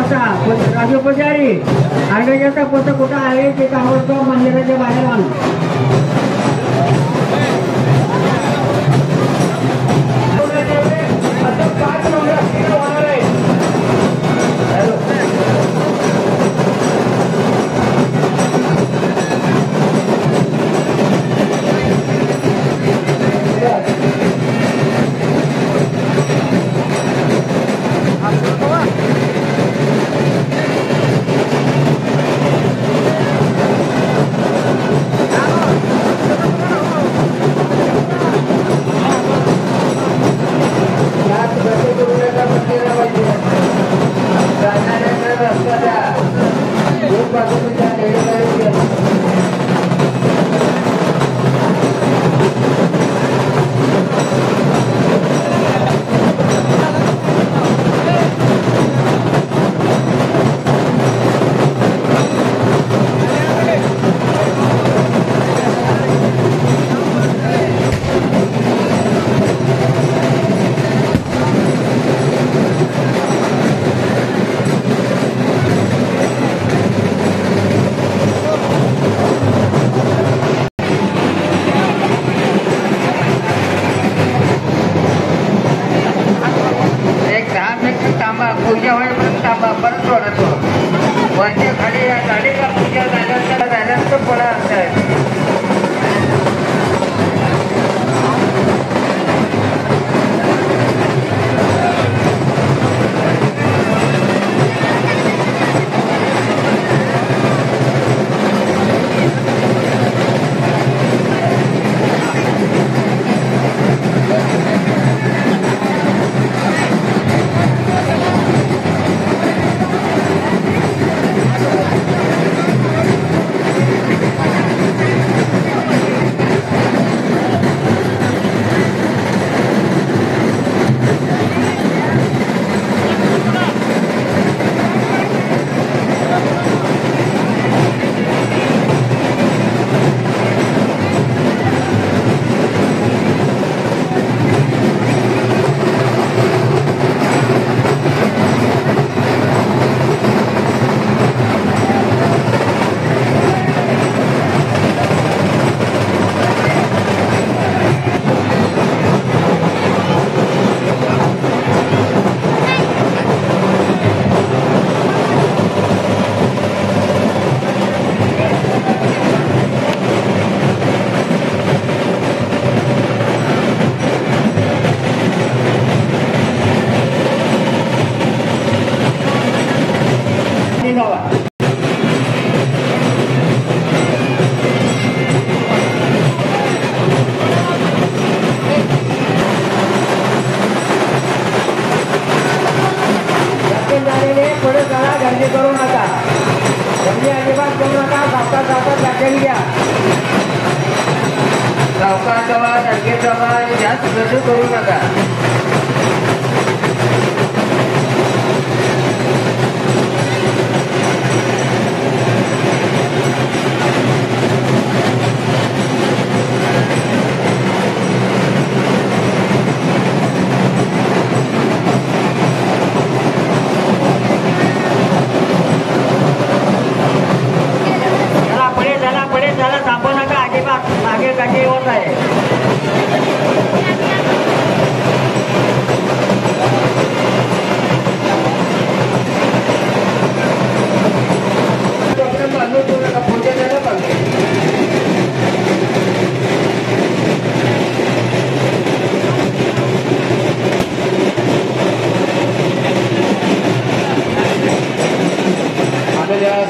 राजू पुजारी आर्गजाचा पोत कुठं आहे ते ताबडतोब मंदिराच्या बाहेर आण. सामान जास्त गर्दी करू नका.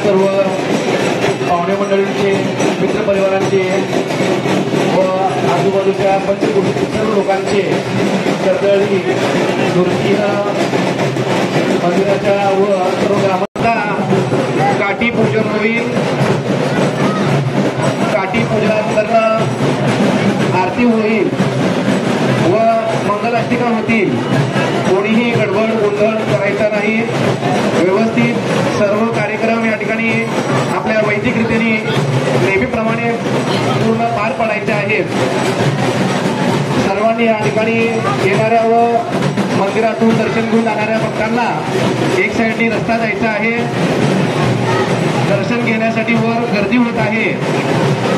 सर्व पाहुणे मंडळींचे मित्रपरिवारांचे व आजूबाजूच्या पंचकुटीतील सर्व लोकांचे कर्दळी नृसिंह मंदिराच्या व सर्व ग्रामांचा काठी पूजन होईल. काठी पूजनानंतर आरती होईल व मंगलाष्टिका होतील. कोणीही गडबड गोंधळ करायचा नाही. व्यवस्थित सर्व कार्यक्रम या ठिकाणी आपल्या वैदिक रीतीने नेहमीप्रमाणे पूर्ण पार पडायचे आहेत. सर्वांनी या ठिकाणी येणाऱ्या व मंदिरातून दर्शन घेऊन जाणाऱ्या भक्तांना एक साईडनी रस्ता जायचा आहे. दर्शन घेण्यासाठी वर गर्दी होत आहे.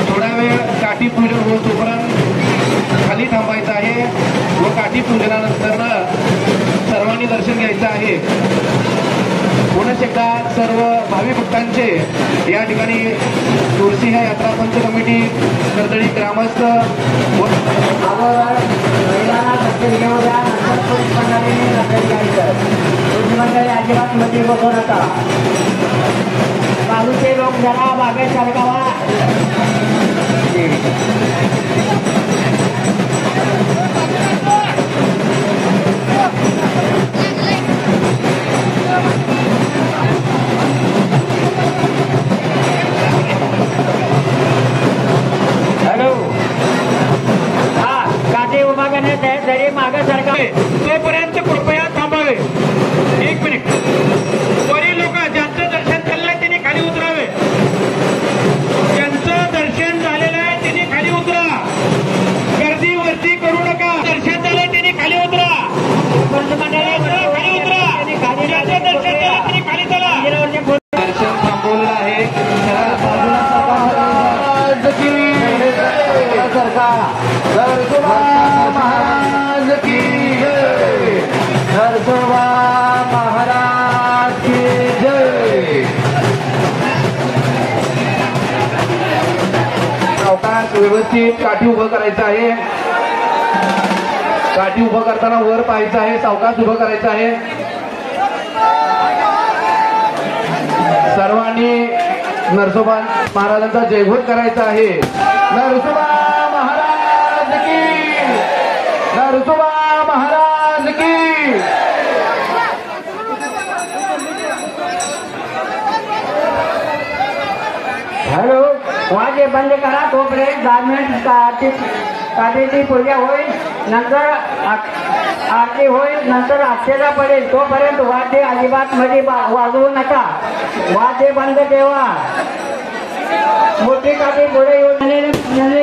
थोडा वेळ काठी पूजन होत तोपर्यंत खाली थांबायचं आहे व काठी पूजनानंतर सर्वांनी दर्शन घ्यायचं आहे. पुन्हा एकदा सर्व भावी भक्तांचे या ठिकाणी नृसिंह यात्रा पंच कमिटी कर्दळी ग्रामस्थ अजिबात मध्ये बसू नका. बाजूचे लोक जरा मागे सरकावा. हॅलो, हा काठी उभा करण्यात जरी मागे सरका तोपर्यंत कृपया थांबावे. एक मिनिट. वरील लोक ज्यांचं दर्शन झालेलं आहे त्यांनी खाली उतरावे. ज्यांचं दर्शन झालेलं आहे त्यांनी खाली उतरा. गर्दी वरती करू नका. दर्शन झालं त्यांनी खाली उतरा. खाली उतरा. ज्यांचं दर्शन झालं त्यांनी खाली चला. दर्शन थांबवलेलं आहे. महाराज की जय. नरसोबा महाराज की जय. सावकाश व्यवस्थित काठी उभं करायचं आहे. काठी उभं करताना वर पाहायचं आहे. सावकाश उभं करायचं आहे. सर्वांनी नरसोबा महाराजांचा जयघोष करायचा आहे. नरसोबा महाराज की. नरसोबा महाराज की. हॅलो, वाजे बंद करा. तोपर्यंत 10 मिनिट काठीची पूजा होईल. नंतर आरती होईल. नंतर अक्षता पडेल. तोपर्यंत वाद्य अजिबात मध्ये वाजवू नका. वाद्य बंद ठेवा. मोठी काठी पुढे येऊन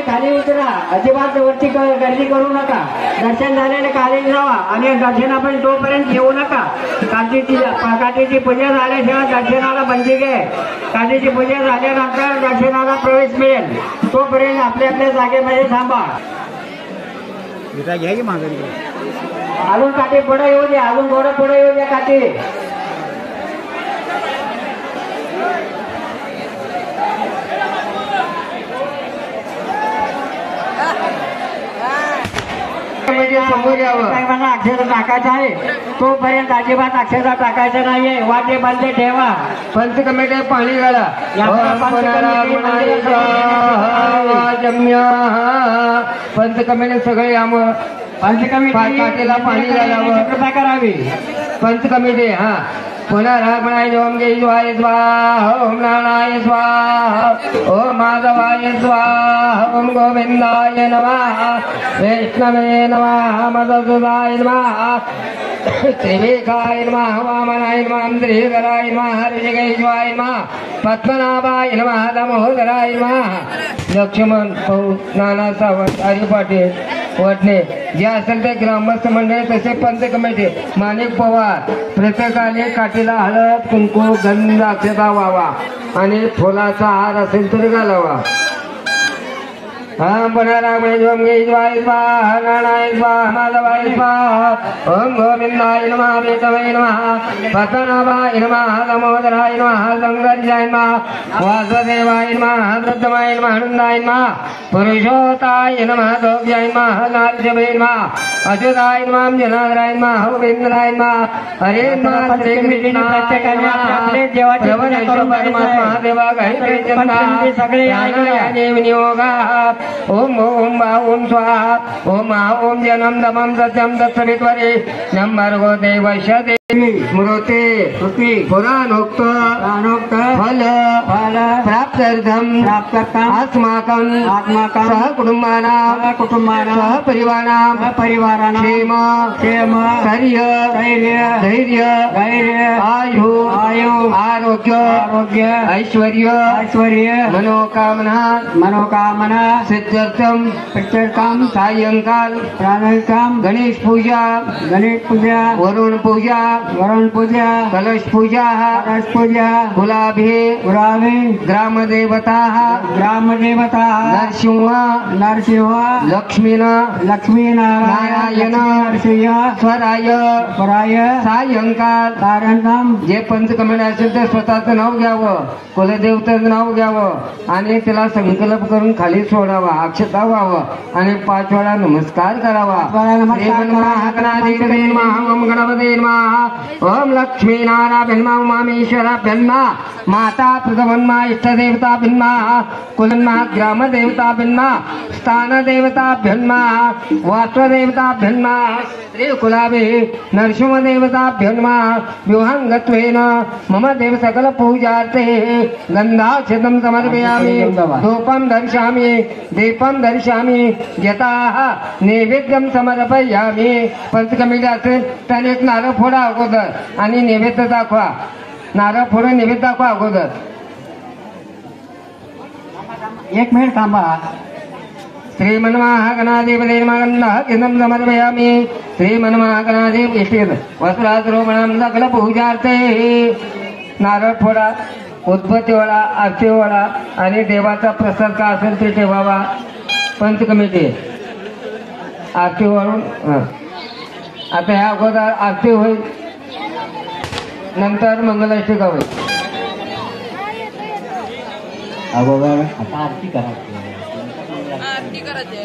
खाली उतरा. अजिबात वरती गर्दी करू नका. दर्शन झालेले खाली जावा आणि दर्शनापर्यंत तोपर्यंत येऊ नका. काठीची पूजा झाल्याशिवाय दर्शनाला बंदी घे. काठीची पूजा झाल्यानंतर दर्शनाला प्रवेश मिळेल. तोपर्यंत आपल्या आपल्या जागेमध्ये थांबा. घ्या की मागणी. अजून काठी पुढे येऊ द्या. अजून थोडं पुढे येऊ द्या काठी. समोर यावं. अक्षर टाकायचं आहे. तोपर्यंत अजिबात अक्षर टाकायचं नाहीये. वाटे बंद ठेवा. पंच कमिटी पाणी घाला. पंच कमिटी सगळे यावं. पंच कमिटी काठीला पाणी घालावं. कृपा करावी. पंच कमिटी हा पुनरागमनाय ओम केशवाय स्वाहा ओम नारायणाय स्वाहा ओम माधवाय स्वाहा ओम गोविंदाय नमः वैष्णवे नमः मधुसूदनाय नमः त्रिवेकाय नमः वामनाय नमः श्रीधराय नमः ऋषिकेशाय नमः पद्मनाभाय नमः दामोदराय नमः लक्ष्मण नाना सावंत हरी पाटील वडणे जे असेल ते ग्रामस्थ मंडळ तसे पंच कमिटी माणिक पवार प्रत्येकाने काठीला हळद कुंकू गंध अक्षता व्हावा आणि फुलाचा हार असेल तरी घालावा. ओम पुनरागमनाय ओम केशवाय स्वाहा नारायणाय स्वाहा माधवाय स्वाहा ओम गोविंदाय नमः विष्णवे नमः पद्मनाभाय नमः दामोदराय नमः संगर्षाय नमः वासुदेवाय नमः वृद्धमाय नमः आनंदाय नमः पुरुषोत्ताय नमः दोभ्याय नमः नारसिंहाय नमः अच्युताय नमः जनार्दनाय नमः गोविंदाय नमः हरे नमः श्री कृष्ण प्रत्येकाने आपले देवाचे परमात्मा देवा गायत्री चंदा सगळे ऐकले विनियोगा ओम ओम ओम स्वाहा ओम ओम जनम दमम सत्यम तत्सवित्वरे नंबर्गो देवस्य देवी स्मृते श्रुति पुराणोक्त फल प्राप्त्यर्थम अस्माकं सह कुटुंबानां सह परिवाराणां क्षेम धैर्य आयु आरोग्य ऐश्वर्य मनोकामना सिद्ध्यर्थम सायंकाल गणेश पूजा वरुण पूजा कलश पूजा गुलाबी ग्राम देवता नरसिंह लक्ष्मी नारायण स्वराय सायंकाल जे पंचकमिटी असेल ते स्वतःचं नाव घ्यावं कुलदेवतेचं नाव घ्यावं आणि त्याला संकल्प करून खाली सोडावा अक्षता व्हावं आणि 5 वेळा नमस्कार करावा. ओम गणपते नमः ओम लक्ष्मी नारायण नमः उमामेश्वराभ्यं नमः माता प्रथमन्मा इष्टदेवताभ्यं नमः कुलन्मा ग्रामदेवताभ्यं नमः स्थानदेवताभ्यं नमः वास्तुदेवताभ्यं नमः श्रीकुलाभि नरसिंहदेवताभ्यं नमः विवाहंगत्वेन मम देव सकल पूजार्थे गंधाक्षतं समर्पयामि धूपं दर्शयामि दीपं दर्शयामि यतः नैवेद्यं समर्पयामि. पंचकमिटी असेल त्याने एक नारळ फोडा अगोदर आणि नैवेद्य दाखवा. नारळ फोडून नैवेद्य दाखवा अगोदर. 1 मिनिट थांबा. श्रीमन्महागणाधिपते नमः गंधं समर्पयामि. श्रीमन्महागणाधिप इष्टित वस्त्राद्रोपणं सकल पूजार्थे नारळ फोडा उद्बत्ती वळा आरती वळा आणि देवाचा प्रसाद का असेल ते ठेवावा. पंचकमिटी आरती वळून आता ह्या अगोदर आरती होईल नंतर मंगलाष्टका होईल. अगोदर आता आरती करायची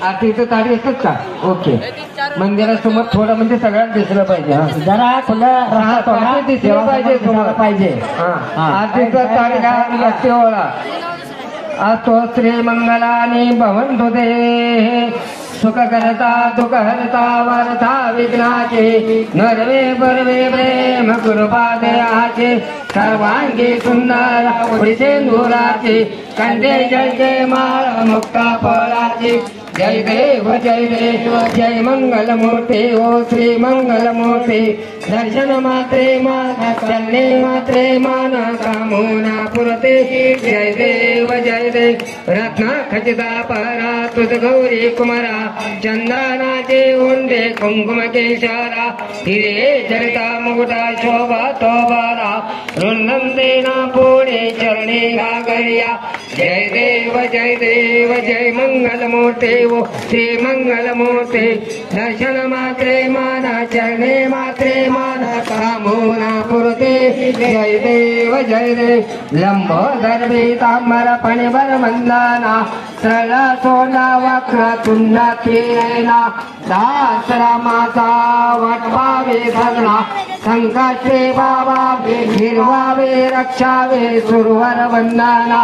आरतीचं तारी असतात का? ओके. मंदिरासमोर थोडं म्हणजे सगळ्यात दिसलं पाहिजे. जरा खुलं दिसलं पाहिजे. आरतीचं तारी काय ओळा अस्तो श्रीमंगलानि भवन्तु ते सुख करता दुःख हरता वारता विघ्नाचे नरवे बरवे प्रेम कृपादयाचे सर्वांगी सुंदर सिंदुराचे कंठे जय माळ मुक्ता फळाचे जय देव जय मंगलमूर्ती ओ श्री मंगलमूर्ती दर्शन मात्रे मान चलने मात्रे मान कामोना पुरते जय देव रत्ना खचिता परा तुझ गौरी कुमारा चंदनाचे उंडे कुंकुम केशरा हिरे जरिता मुकुटा शोभा तोबारा रुंदंतेना पुढे चरणी घागरिया जय देव जय मंगलमूर्ती ओ श्री मंगलमूर्ती दर्शन मात्रे मान चरणे मात्रे मान कामोना पुरते जय देव लंबोदर पीतांबर फणिवर वंदना सरळ सोना वक्र तुंडा केना दास रामाचा वटवावे सगळा संकटे बाबा हिरवावे रक्षावे सुरवर वंदना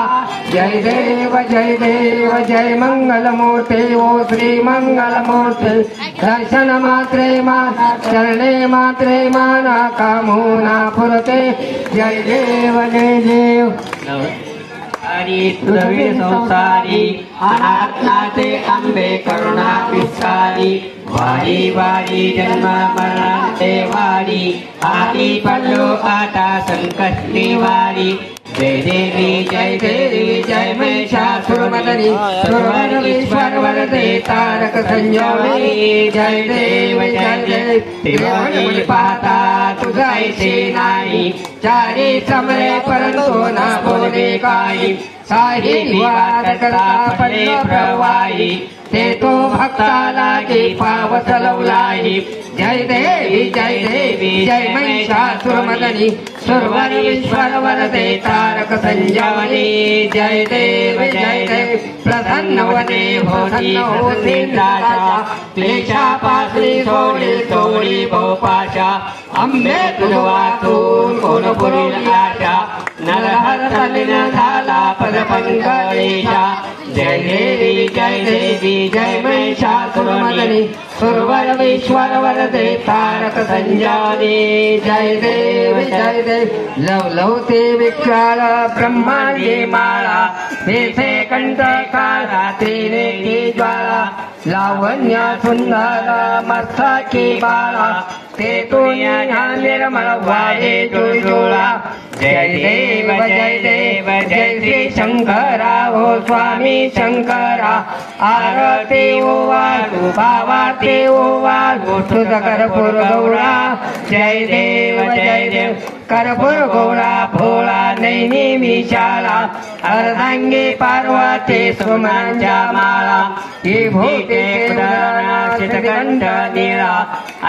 जय देव जय मंगलमूर्ती ओ श्री मंगलमूर्ती दर्शन मात्रे माना चरणे मात्रे माना कामना पुरते जय देव जय देव तुझे संसारी अनाथनाथे अंबे करुणा विस्तारी वारी वारी जन्म मरणांते वारी आली पडलो आता संकट निवारी जय देवी जय महिषासुरमर्दिनी सुरवरवीश्वर वरदे तारक संजीवनी जय देव देवानी पाहता तुझा ऐसे नाही चारी समरे परंतु न बोले काही काही विवाद करता पडे प्रवाही ते तो भक्ताला की पावस लवलाही जय देवी जय महिषासुरमर्दिनी सुरवरवीश्वर वरदे तारक संजीवनी जय देव प्रसन्न वने होती राजा क्लेशापासली सोडी तोडी भोपाशा अंबे तुझ वाचून कोण पुरील आशा नरहर तल्लीन झाला पदपंकळेशा जय देवी जय महिषासुरमर्दिनी सुरवरवीश्वर वरदे तारक संजीवनी जय देव लवलवते विक्राळ ब्रह्मांडी माळा देसे कंठ काळा त्रिनेत्री ज्वाळा लावण्य सुंदर मस्तकी बाळा ते तो निर्मळ वाडे जुळजुळा जय देव जय श्री शंकरा हो स्वामी शंकरा आरती ओवाळू भावाती ओवाळू तुझ कर्पूर गौळा जय देव कर्पूर गौळा भोळा नैनी विशाला अर्धांगी पार्वती सुमनांच्या माळा ही भूते कंठ निळा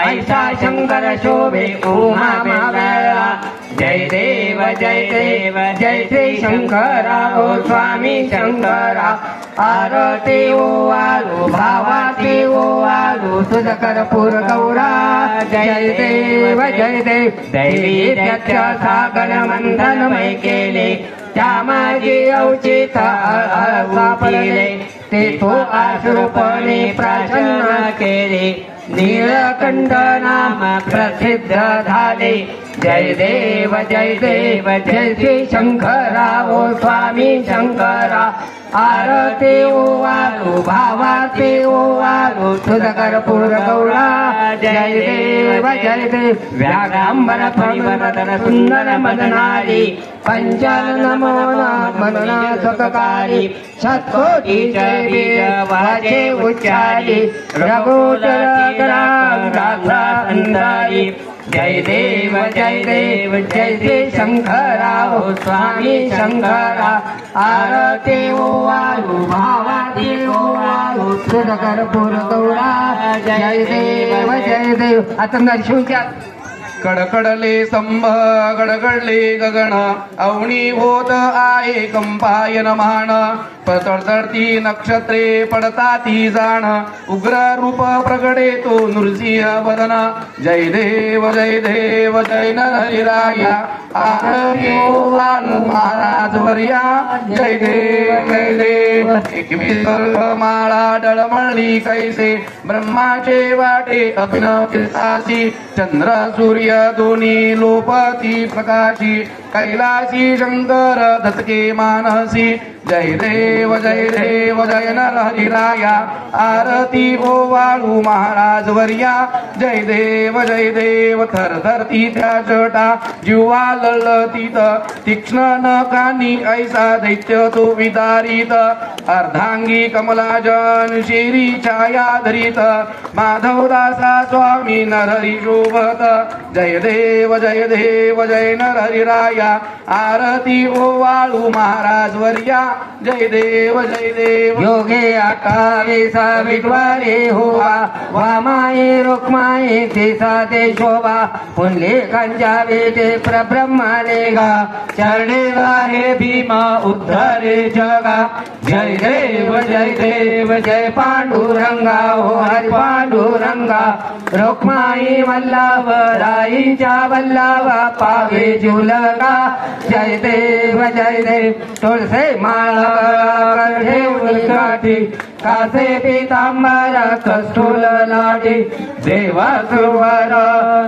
ऐसा शंकर शोभे उमा महाबळा जय देव जय श्री शंकरा ओ स्वामी शंकरा आरती ओवाळू भावाती ओवाळू तुझ कर्पूर गौरा जय देव दैवी त्याच्या सागर मंथनमय केले त्या माझी औचित सापडले ते तो आश्रुपणे प्रार्थना केले नीलकंठ नाम प्रसिद्ध झाले जय देव जय श्री शंकरा ओ स्वामी शंकरा आरती ओवाळू भावाती ओवाळू तुझ कर्पूर गौळा जय देव व्यागांबर फणिवरदन सुंदर मदनारी पंचानन मोना मनना सुखकारी शतकोटीचे बीज वाचे उच्चारी रघुतर ग्राम राधा अंधारी जय देव जय श्री शंकरा ओ स्वामी शंकरा आरती ओवाळू भावाती ओवाळू तुझ कर्पूर गौळा जय देव आता नरशिवच्या कडकडले संभ गडगडले गगन अवनी होत आहे कंपायन मान तडतडती नक्षत्रे पडता ती जाण उग्र रूप प्रगडे तो नृसिंह वदन जय देव जय नरहरिराया आरती ओवाळू महाराज वर्या जय देव एकविध माळा डळमळली कैसे ब्रह्माचे वाटे अभिनव कीर्तासी चंद्र सूर्य दोन्ही लोपती प्रकाशी कैलासी शंकर दत्के मानसी जय देव जय नरहरिराया आरती ओवाळू महाराज वर्या जय देव थरथरती त्या जटा जीवा लळतीत तीक्ष्ण नखानी ऐसा दैत्य तो विदारित अर्धांगी कमलाजन शेरी छाया धरित माधवदासा स्वामी नरहरी शोभत जय देव जय नरहरिराया आरती ओवाळू महाराज वर्या जय देव योगे अकावेसा विद्वारे होवा वामाये रुक्माये तेसा ते शोभा पुंडलिकांच्या वेटे प्रब्रह्माने गा चरणे गाहे भीमा उद्धरे जगा जय देव जय पांडुरंगा हो हरी पांडुरंगा रुक्माई वल्लभ राईंच्या वल्लभा पावे झुलगा जय देव तुळसे माळा ठेवून काठी कासे पितांबर कस्तूल लाटी देवा सुवर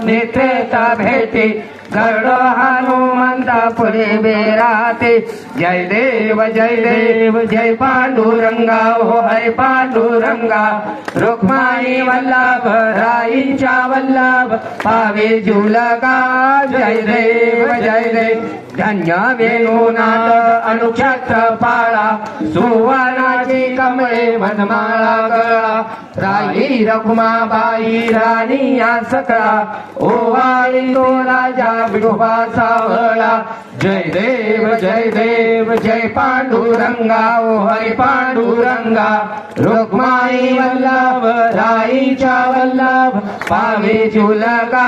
नित्रेता भेटी गरुड हनुमंता पुढे बेराते जय देव जय पांडुरंगा हो हरे पांडुरंगा रुक्माई वल्लभ राईंच्या वल्लभ पावे झुलका जय देव धन्य वेणुनाथ अनुक्षत्र पाळा सुवर्णाची कमळे मनमाळा गळा राई रखुमाबाई राणी या सकळा ओवाळी तो राजा विठोबा सावळा जय देव जय पांडुरंगा ओ हरी पांडुरंगा रुक्माई वल्लभ राईच्या वल्लभ पावे झुलका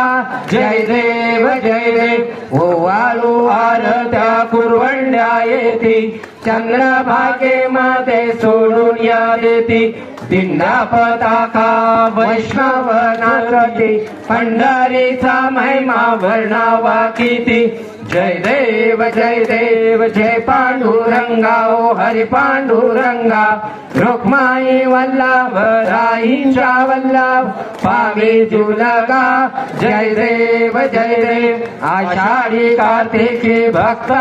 जय देव ओवाळू आरत्या कुरवंड्या येती चंद्रभागेमध्ये सोडून या देती दिंडा पताका वैष्णव नाचती पंढरीचा महिमा वर्णावा किती जय देव जय पांडुरंगा ओ हरी पांडुरंगा रुक्माई वल्लभ राईंच्या वल्लभ पावे झुलका जय देव आषाढी कार्तिकी भक्त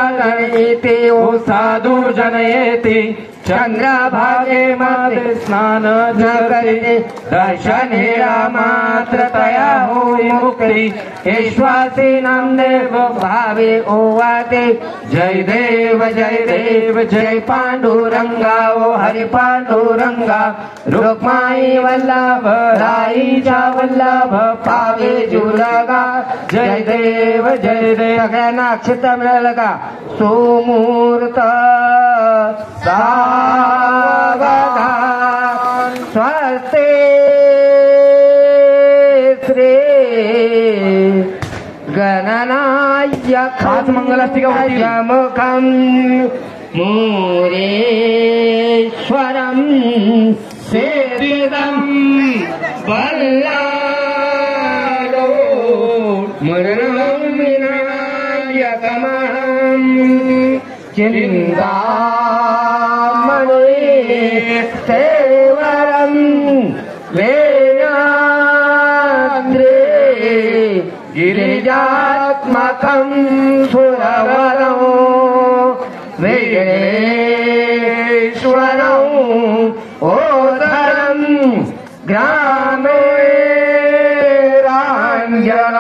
येते ओ साधू जन येते चंद्रभागेमध्ये स्नान न करते दर्शनेला मात्र तया होई मुक्ती विश्वासी नामदेव भावे ओवाते जय देव जय पांडुरंगा ओ हरी पांडुरंगा रुक्माई वल्लभ राईच्या वल्लभ पावे झुलगा जय देव सगळ्यांना अक्षता मिळालं का सुमूर्त सावधा स्वस्ते श्री गणनायक पाच मंगलाष्टिका होतील. मुखम मुरेश्वरम सेदिदम बल्लालो मरणं विनायकमहं चिन्तामणि सेवरं वेणाद्रे गिरिजात्मकं सुरवरं वेणेश्वरं ओधरं ग्रामेराञ्जन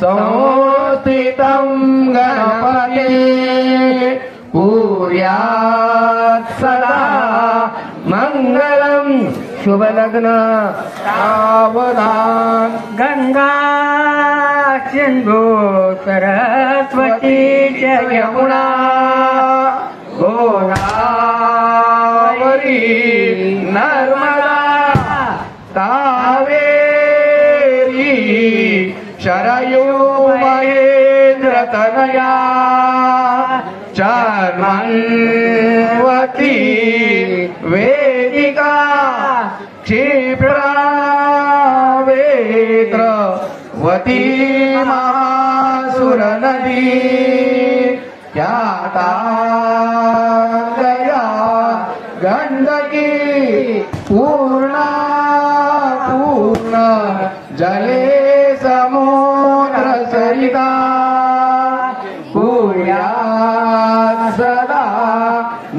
संस्थितं गणपते पूर्यात् सदा मंगलम शुभ लग्न सावधान गंगा सिंधू सरस्वती च यमुना गोदावरी नर्मदा कावेरी शरयू महेंद्र तनया चर्मन्वती वेदिका क्षिप्रा वेत्रवती महासुर नदी त्यातागया गंडकी पूर्णा जले समुद्र सरिता सदा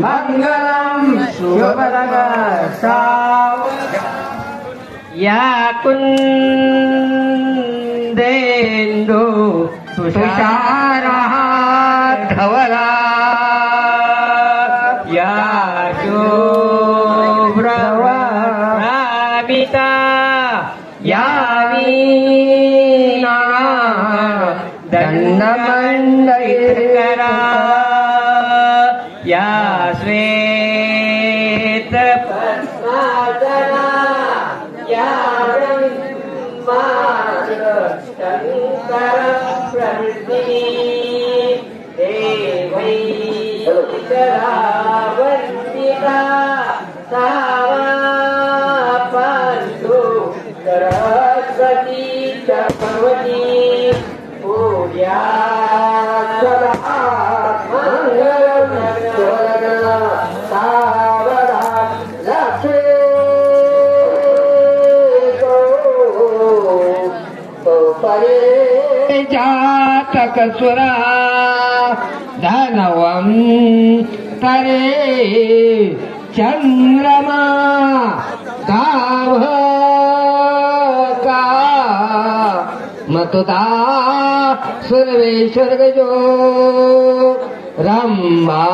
मंगलम शुभलग या कुंदेन्दु तुषारहार धवला या शुभ्रवरामिता या वीणा दंडमंडलकरा या श्वेत पद्मासना या ब्रह्माशंकर प्रवृत्ति देवैतरावन्दिता सावा पंतु सरस्वती च भगवती पूर्या सदा जातक सुरा धनवं तरे चंद्रमा गाव का मतुता सर्वेश्वर जो रंबा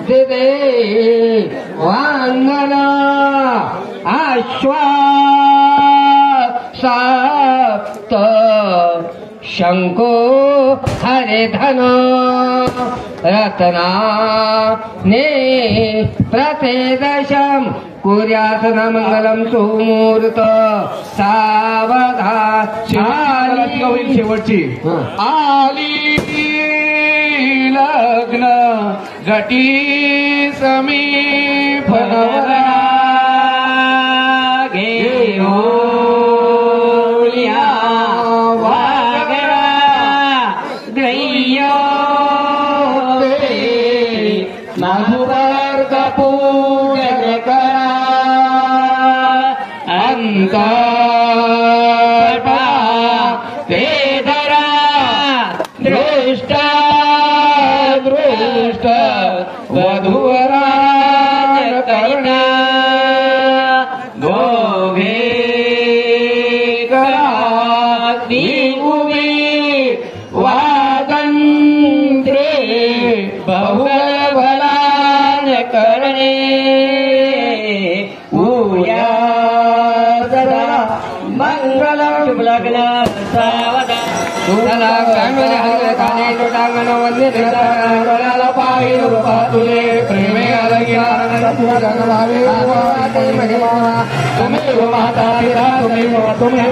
दिदे वांगना सप्त शंको हरे धन रत्ना ने प्रतेदशम कुर्यासन मंगलम सुमूर्त सावधान होईल शेवटची आली लग्न घटी समीप नवरा घेऊया वागरा ग्रह्य मधुवर्ग पूजन करा अंतर्पा ते धरा दृष्ट दृष्ट वधूवरा करुणा दोघे करा उभी वागंत्रे बहुबल भलान करणे उया सदा मंगल शुभ लग्न सावधान पाहि रूपा तुले प्रेमे तुम्हें माता पिता तुम्हें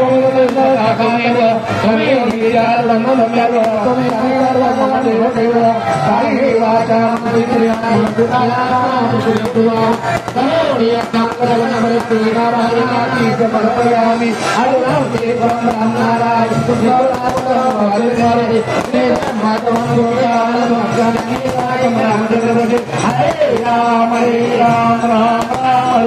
हरे राम राम राम